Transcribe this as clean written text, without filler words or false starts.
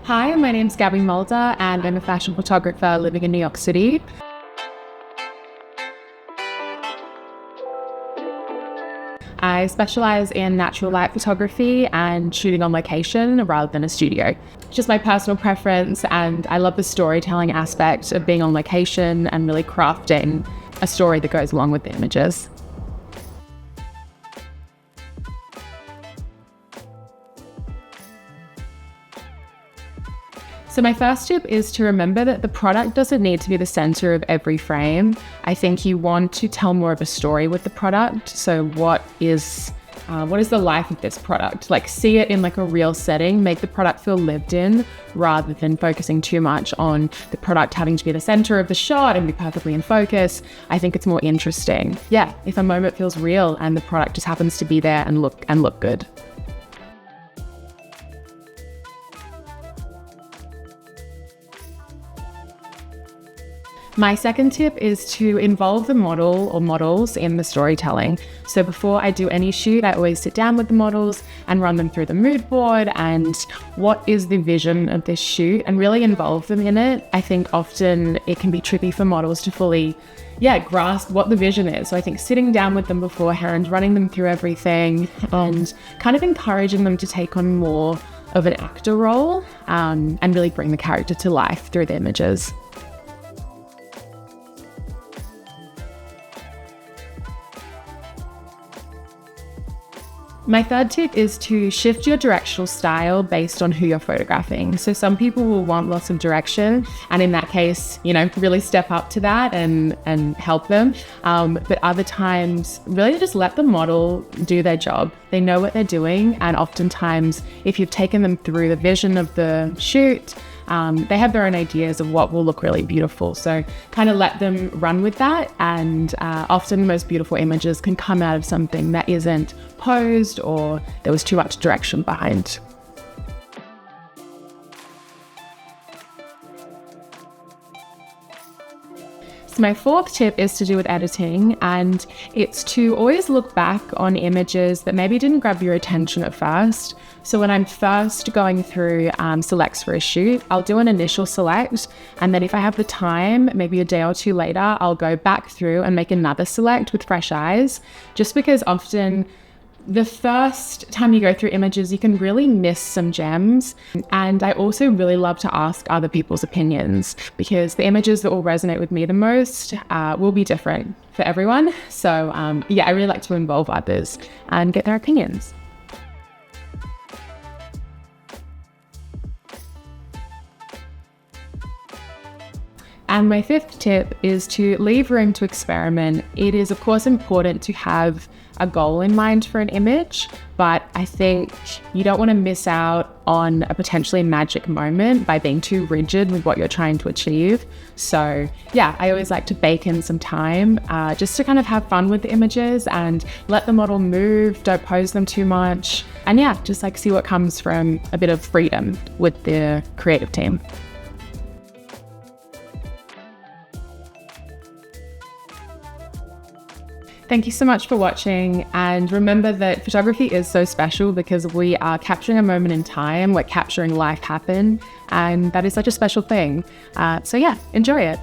Hi, my name's Gabi Mulder and I'm a fashion photographer living in New York City. I specialize in natural light photography and shooting on location rather than a studio. It's just my personal preference, and I love the storytelling aspect of being on location and really crafting a story that goes along with the images. So my first tip is to remember that the product doesn't need to be the center of every frame. I think you want to tell more of a story with the product. So what is the life of this product? Like, see it in like a real setting, make the product feel lived in rather than focusing too much on the product having to be the center of the shot and be perfectly in focus. I think it's more interesting. Yeah, if a moment feels real and the product just happens to be there and look good. My second tip is to involve the model or models in the storytelling. So before I do any shoot, I always sit down with the models and run them through the mood board and what is the vision of this shoot, and really involve them in it. I think often it can be tricky for models to fully grasp what the vision is. So I think sitting down with them beforehand, running them through everything and kind of encouraging them to take on more of an actor role and really bring the character to life through the images. My third tip is to shift your directional style based on who you're photographing. So some people will want lots of direction, and in that case, really step up to that and help them. But other times, really just let the model do their job. They know what they're doing, and oftentimes, if you've taken them through the vision of the shoot, they have their own ideas of what will look really beautiful. So kind of let them run with that, and often the most beautiful images can come out of something that isn't posed or there was too much direction behind. So my fourth tip is to do with editing, and it's to always look back on images that maybe didn't grab your attention at first. So when I'm first going through selects for a shoot, I'll do an initial select, and then if I have the time, maybe a day or two later, I'll go back through and make another select with fresh eyes, just because often the first time you go through images, you can really miss some gems. And I also really love to ask other people's opinions, because the images that will resonate with me the most will be different for everyone. So I really like to involve others and get their opinions. And my fifth tip is to leave room to experiment. It is, of course, important to have a goal in mind for an image, but I think you don't want to miss out on a potentially magic moment by being too rigid with what you're trying to achieve. So I always like to bake in some time just to kind of have fun with the images and let the model move, don't pose them too much. And just like see what comes from a bit of freedom with the creative team. Thank you so much for watching, and remember that photography is so special because we are capturing a moment in time, we're capturing life happen, and that is such a special thing. So enjoy it.